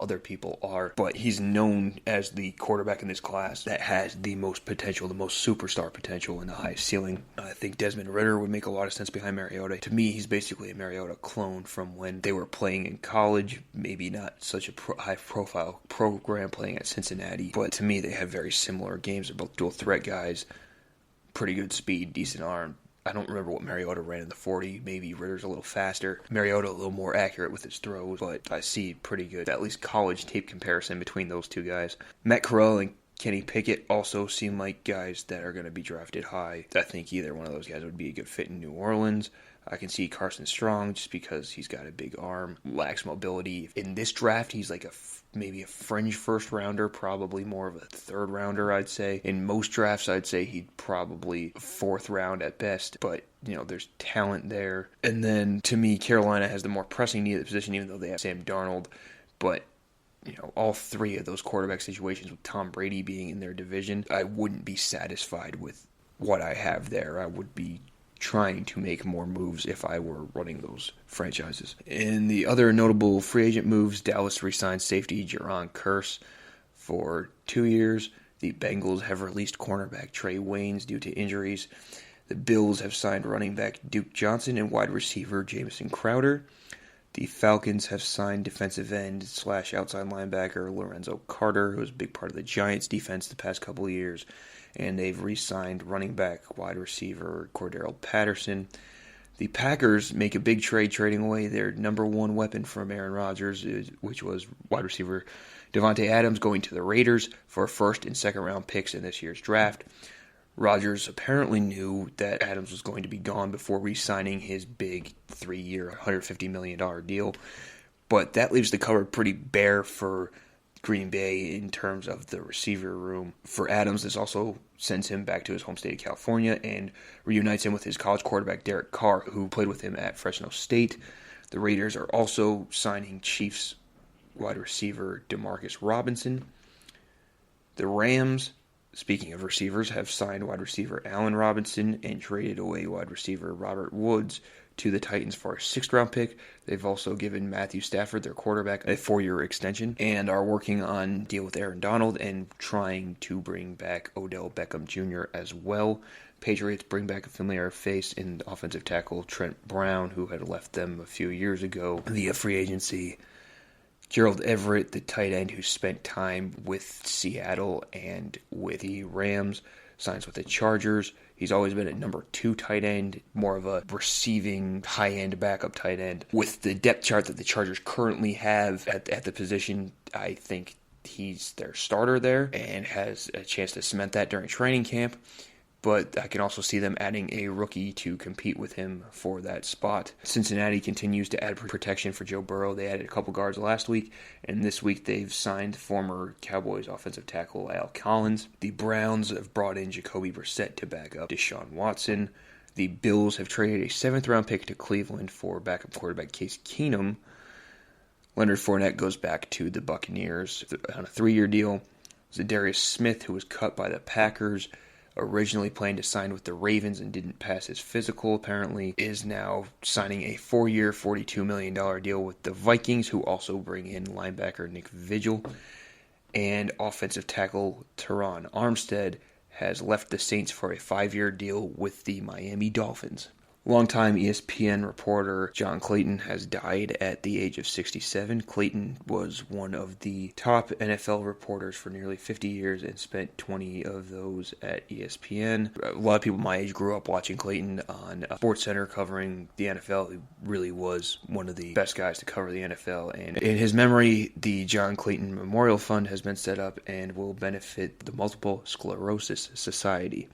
other people are, but he's known as the quarterback in this class that has the most potential, the most superstar potential, and the highest ceiling. I think Desmond Ridder would make a lot of sense behind Mariota. To me, he's basically a Mariota clone from when they were playing in college, maybe not such a high-profile program playing at Cincinnati, but to me, they have very similar games. They're both dual-threat guys, pretty good speed, decent arm. I don't remember what Mariota ran in the 40. Maybe Ritter's a little faster. Mariota a little more accurate with his throws, but I see pretty good, at least college tape comparison between those two guys. Matt Corral and Kenny Pickett also seem like guys that are going to be drafted high. I think either one of those guys would be a good fit in New Orleans. I can see Carson Strong just because he's got a big arm, lacks mobility. In this draft, he's like maybe a fringe first rounder, probably more of a third rounder, I'd say. In most drafts, I'd say he'd probably fourth round at best, but there's talent there. And then to me, Carolina has the more pressing need at the position, even though they have Sam Darnold. But all three of those quarterback situations with Tom Brady being in their division, I wouldn't be satisfied with what I have there. I would be trying to make more moves if I were running those franchises. In the other notable free agent moves, Dallas re-signed safety Jaron Kearse for 2 years. The Bengals have released cornerback Trey Waynes due to injuries. The Bills have signed running back Duke Johnson and wide receiver Jamison Crowder. The Falcons have signed defensive end / outside linebacker Lorenzo Carter, who was a big part of the Giants' defense the past couple of years. And they've re-signed running back wide receiver Cordero Patterson. The Packers make a big trade, trading away their number one weapon from Aaron Rodgers, which was wide receiver Devontae Adams, going to the Raiders for first and second round picks in this year's draft. Rodgers apparently knew that Adams was going to be gone before re-signing his big 3-year, $150 million deal. But that leaves the cupboard pretty bare for Green Bay in terms of the receiver room. For Adams, this also sends him back to his home state of California and reunites him with his college quarterback Derek Carr, who played with him at Fresno State. The Raiders are also signing Chiefs wide receiver Demarcus Robinson. The Rams, speaking of receivers, have signed wide receiver Allen Robinson and traded away wide receiver Robert Woods to the Titans for a 6th-round pick. They've also given Matthew Stafford, their quarterback, a 4-year extension and are working on a deal with Aaron Donald and trying to bring back Odell Beckham Jr. as well. Patriots bring back a familiar face in offensive tackle Trent Brown, who had left them a few years ago via free agency. Gerald Everett, the tight end who spent time with Seattle and with the Rams, signs with the Chargers. He's always been a number 2 tight end, more of a receiving high-end backup tight end. With the depth chart that the Chargers currently have at the position, I think he's their starter there and has a chance to cement that during training camp. But I can also see them adding a rookie to compete with him for that spot. Cincinnati continues to add protection for Joe Burrow. They added a couple guards last week, and this week they've signed former Cowboys offensive tackle Al Collins. The Browns have brought in Jacoby Brissett to back up Deshaun Watson. The Bills have traded a 7th-round pick to Cleveland for backup quarterback Case Keenum. Leonard Fournette goes back to the Buccaneers on a 3-year deal. Zadarius Smith, who was cut by the Packers, originally planned to sign with the Ravens and didn't pass his physical, apparently, is now signing a 4-year, $42 million deal with the Vikings, who also bring in linebacker Nick Vigil. And offensive tackle Teron Armstead has left the Saints for a 5-year deal with the Miami Dolphins. Longtime ESPN reporter John Clayton has died at the age of 67. Clayton was one of the top NFL reporters for nearly 50 years and spent 20 of those at ESPN. A lot of people my age grew up watching Clayton on SportsCenter covering the NFL. He really was one of the best guys to cover the NFL. And in his memory, the John Clayton Memorial Fund has been set up and will benefit the Multiple Sclerosis Society.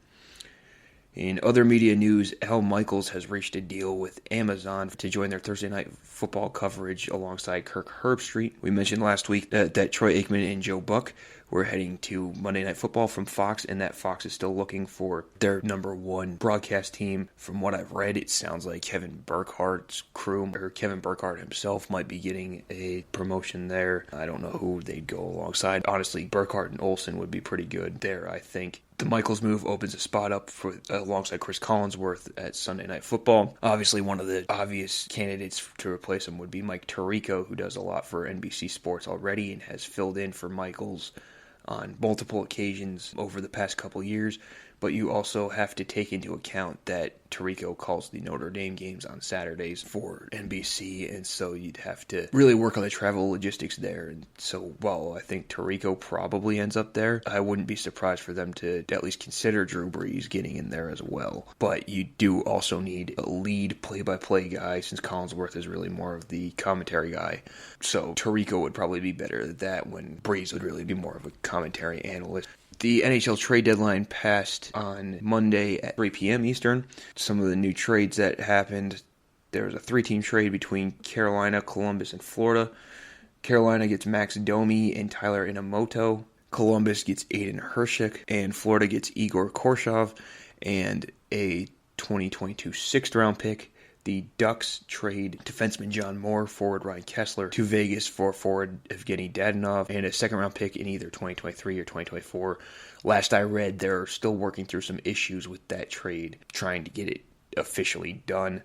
In other media news, Al Michaels has reached a deal with Amazon to join their Thursday night football coverage alongside Kirk Herbstreit. We mentioned last week that Troy Aikman and Joe Buck We're heading to Monday Night Football from Fox, and that Fox is still looking for their number one broadcast team. From what I've read, it sounds like Kevin Burkhardt's crew, or Kevin Burkhardt himself, might be getting a promotion there. I don't know who they'd go alongside. Honestly, Burkhardt and Olsen would be pretty good there, I think. The Michaels move opens a spot up for alongside Chris Collinsworth at Sunday Night Football. Obviously, one of the obvious candidates to replace him would be Mike Tirico, who does a lot for NBC Sports already and has filled in for Michaels on multiple occasions over the past couple years. But you also have to take into account that Tirico calls the Notre Dame games on Saturdays for NBC, and so you'd have to really work on the travel logistics there. And so while I think Tirico probably ends up there, I wouldn't be surprised for them to at least consider Drew Brees getting in there as well. But you do also need a lead play-by-play guy, since Collinsworth is really more of the commentary guy. So Tirico would probably be better at that, when Brees would really be more of a commentary analyst. The NHL trade deadline passed on Monday at 3 p.m. Eastern. Some of the new trades that happened: there was a 3-team trade between Carolina, Columbus, and Florida. Carolina gets Max Domi and Tyler Inamoto. Columbus gets Aiden Hershik, and Florida gets Igor Korshov and a 2022 6th-round pick. The Ducks trade defenseman John Moore, forward Ryan Kessler, to Vegas for forward Evgeny Dadonov, and a 2nd-round pick in either 2023 or 2024. Last I read, they're still working through some issues with that trade, trying to get it officially done.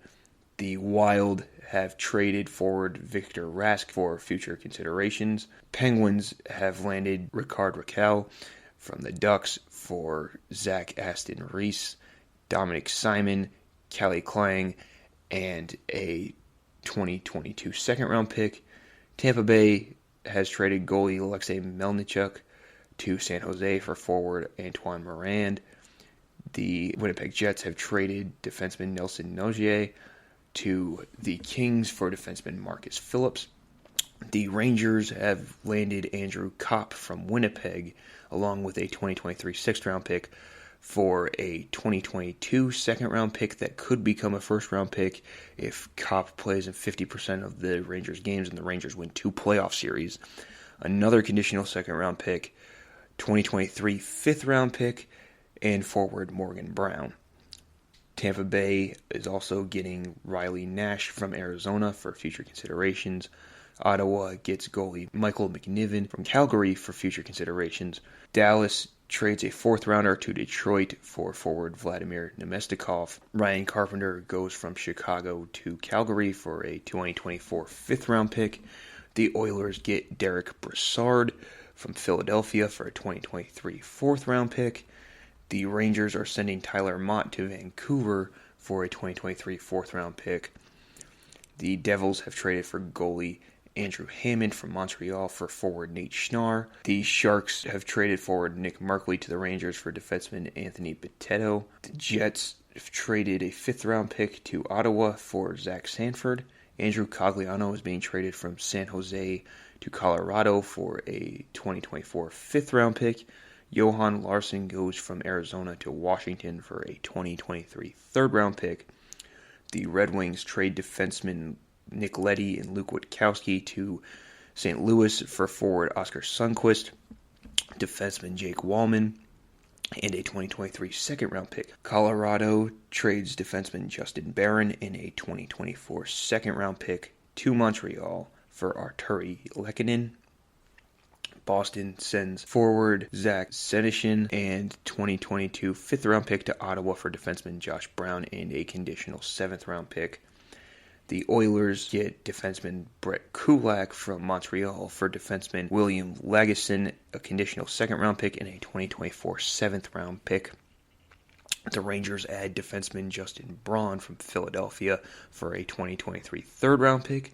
The Wild have traded forward Victor Rask for future considerations. Penguins have landed Ricard Raquel from the Ducks for Zach Aston Reese, Dominic Simon, Kelly Klang, and a 2022 2nd-round pick. Tampa Bay has traded goalie Alexei Melnichuk to San Jose for forward Antoine Morand. The Winnipeg Jets have traded defenseman Nelson Nogier to the Kings for defenseman Marcus Phillips. The Rangers have landed Andrew Kopp from Winnipeg, along with a 2023 6th-round pick, for a 2022 2nd-round pick that could become a 1st-round pick if Kopp plays in 50% of the Rangers games and the Rangers win 2 playoff series. Another conditional 2nd-round pick, 2023 5th-round pick, and forward Morgan Brown. Tampa Bay is also getting Riley Nash from Arizona for future considerations. Ottawa gets goalie Michael McNiven from Calgary for future considerations. Dallas trades a 4th-rounder to Detroit for forward Vladimir Nemestikov. Ryan Carpenter goes from Chicago to Calgary for a 2024 5th-round pick. The Oilers get Derek Brassard from Philadelphia for a 2023 4th-round pick. The Rangers are sending Tyler Mott to Vancouver for a 2023 4th-round pick. The Devils have traded for goalie Andrew Hammond from Montreal for forward Nate Schnarr. The Sharks have traded forward Nick Merkley to the Rangers for defenseman Anthony Bitetto. The Jets have traded a 5th-round pick to Ottawa for Zach Sanford. Andrew Cogliano is being traded from San Jose to Colorado for a 2024 5th-round pick. Johan Larsson goes from Arizona to Washington for a 2023 3rd-round pick. The Red Wings trade defenseman Nick Leddy and Luke Witkowski to St. Louis for forward Oscar Sundqvist, defenseman Jake Wallman, and a 2023 2nd-round pick. Colorado trades defenseman Justin Barron in a 2024 2nd-round pick to Montreal for Arturi Lehkonen. Boston sends forward Zach Senyshyn and 2022 5th-round pick to Ottawa for defenseman Josh Brown and a conditional 7th-round pick. The Oilers get defenseman Brett Kulak from Montreal for defenseman William Lagesson, a conditional 2nd-round pick, and a 2024 7th-round pick. The Rangers add defenseman Justin Braun from Philadelphia for a 2023 3rd-round pick.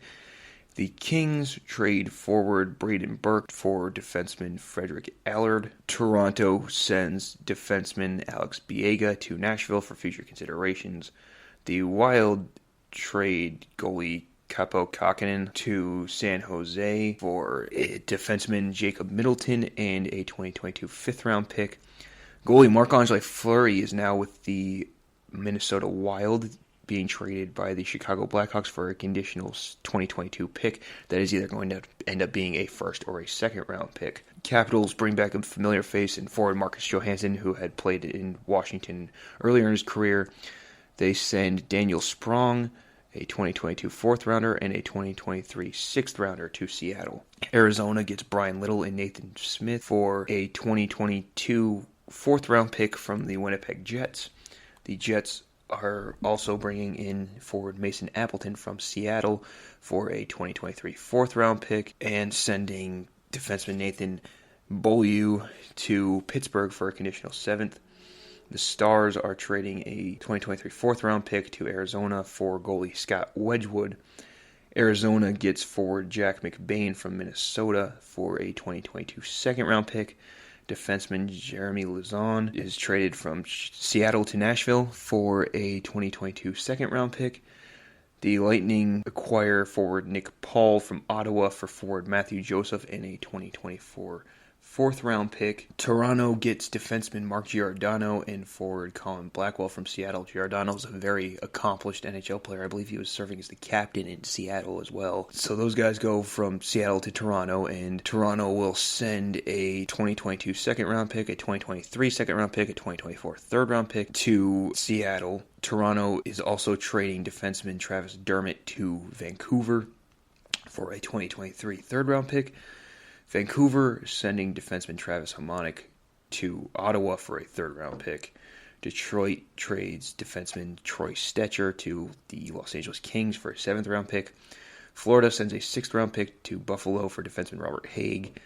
The Kings trade forward Braden Burke for defenseman Frederick Allard. Toronto sends defenseman Alex Biega to Nashville for future considerations. The Wild trade goalie Capo Kakinen to San Jose for a defenseman Jacob Middleton and a 2022 5th-round pick. Goalie Marc-Andre Fleury is now with the Minnesota Wild. being traded by the Chicago Blackhawks for a conditional 2022 pick that is either going to end up being a first or a second round pick. Capitals bring back a familiar face in forward Marcus Johansson, who had played in Washington earlier in his career. They send Daniel Sprong, a 2022 fourth rounder, and a 2023 sixth rounder to Seattle. Arizona gets Brian Little and Nathan Smith for a 2022 fourth round pick from the Winnipeg Jets. The Jets are also bringing in forward Mason Appleton from Seattle for a 2023 fourth round pick and sending defenseman Nathan Beaulieu to Pittsburgh for a conditional seventh. The Stars are trading a 2023 fourth round pick to Arizona for goalie Scott Wedgwood. Arizona gets forward Jack McBain from Minnesota for a 2022 second round pick. Defenseman Jeremy Lauzon is traded from Seattle to Nashville for a 2022 second round pick. The Lightning acquire forward Nick Paul from Ottawa for forward Matthew Joseph in a 2024 fourth round pick. Toronto gets defenseman Mark Giordano and forward Colin Blackwell from Seattle. Giordano is a very accomplished NHL player. I believe he was serving as the captain in Seattle as well. So those guys go from Seattle to Toronto, and Toronto will send a 2022 second round pick, a 2023 second round pick, a 2024 third round pick to Seattle. Toronto is also trading defenseman Travis Dermott to Vancouver for a 2023 third round pick. Vancouver sending defenseman Travis Hamonic to Ottawa for a third-round pick. Detroit trades defenseman Troy Stetcher to the Los Angeles Kings for a seventh-round pick. Florida sends a sixth-round pick to Buffalo for defenseman Robert Haig.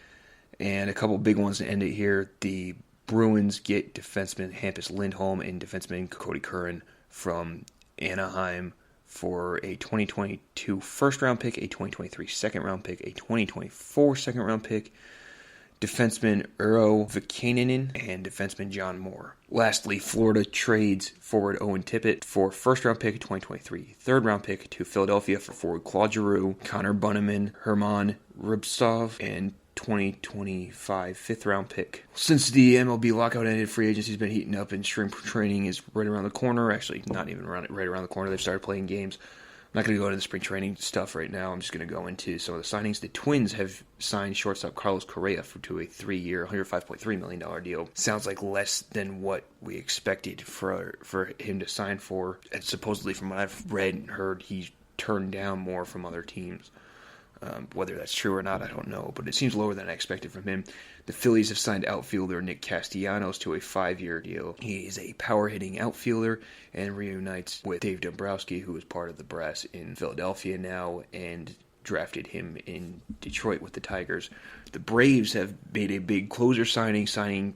And a couple big ones to end it here. The Bruins get defenseman Hampus Lindholm and defenseman Cody Curran from Anaheim for a 2022 first-round pick, a 2023 second-round pick, a 2024 second-round pick, defenseman Urho Vakanainen, and defenseman John Moore. Lastly, Florida trades forward Owen Tippett for first-round pick, a 2023 third-round pick to Philadelphia for forward Claude Giroux, Connor Bunnaman, Herman Rubtsov, and 2025 fifth-round pick. Since the MLB lockout ended, free agency's been heating up, and spring training is right around the corner. Actually, not even right around the corner. They've started playing games. I'm not going to go into the spring training stuff right now. I'm just going to go into some of the signings. The Twins have signed shortstop Carlos Correa to a 3-year, $105.3 million deal. Sounds like less than what we expected for him to sign for. And supposedly, from what I've read and heard, he turned down more from other teams. Whether that's true or not, I don't know, but it seems lower than I expected from him. The Phillies have signed outfielder Nick Castellanos to a 5-year deal. He is a power-hitting outfielder and reunites with Dave Dombrowski, who is part of the brass in Philadelphia now, and drafted him in Detroit with the Tigers. The Braves have made a big closer signing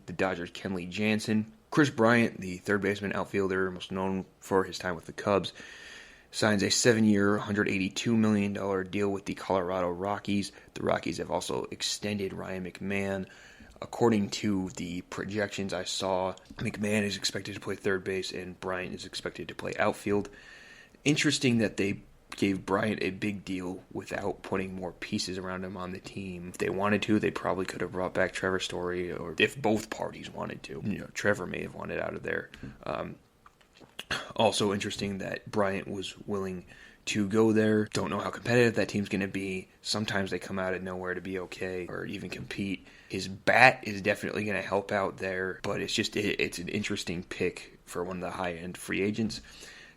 the Dodgers' Kenley Jansen. Chris Bryant, the third baseman outfielder, most known for his time with the Cubs, signs a 7-year, $182 million deal with the Colorado Rockies. The Rockies have also extended Ryan McMahon. According to the projections I saw, McMahon is expected to play third base and Bryant is expected to play outfield. Interesting that they gave Bryant a big deal without putting more pieces around him on the team. If they wanted to, they probably could have brought back Trevor Story, or if both parties wanted to. Trevor may have wanted out of there. Also interesting that Bryant was willing to go there. Don't know how competitive that team's going to be. Sometimes they come out of nowhere to be okay or even compete. His bat is definitely going to help out there, but it's an interesting pick for one of the high-end free agents.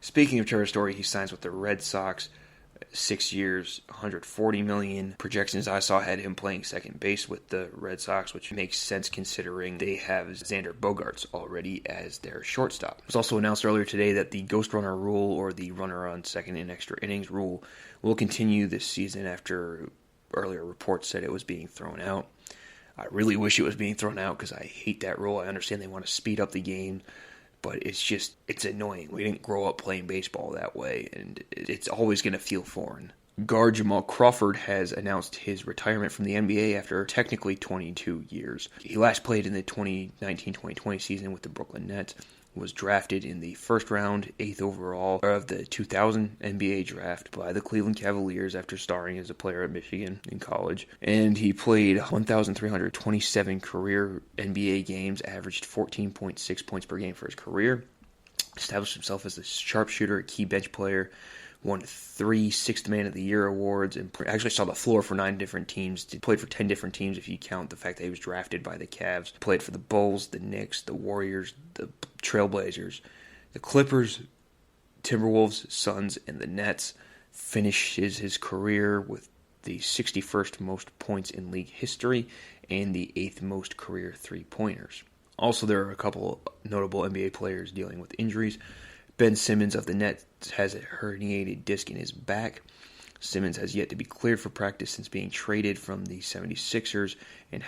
Speaking of Trevor Story, he signs with the Red Sox. 6 years, $140 million. Projections I saw had him playing second base with the Red Sox, which makes sense considering they have Xander Bogaerts already as their shortstop. It was also announced earlier today that the ghost runner rule, or the runner on second and extra innings rule, will continue this season after earlier reports said it was being thrown out. I really wish it was being thrown out because I hate that rule. I understand they want to speed up the game, but it's annoying. We didn't grow up playing baseball that way, and it's always going to feel foreign. Guard Jamal Crawford has announced his retirement from the NBA after technically 22 years. He last played in the 2019-2020 season with the Brooklyn Nets, was drafted in the first round, 8th overall of the 2000 NBA draft by the Cleveland Cavaliers after starring as a player at Michigan in college. And he played 1,327 career NBA games, averaged 14.6 points per game for his career. Established himself as a sharpshooter, a key bench player, won 3 Sixth Man of the Year awards, and actually saw the floor for 9 different teams. Played for 10 different teams if you count the fact that he was drafted by the Cavs. Played for the Bulls, the Knicks, the Warriors, the Trailblazers, the Clippers, Timberwolves, Suns, and the Nets. Finishes his career with the 61st most points in league history and the 8th most career three-pointers. Also, there are a couple notable NBA players dealing with injuries. Ben Simmons of the Nets has a herniated disc in his back. Simmons has yet to be cleared for practice since being traded from the 76ers and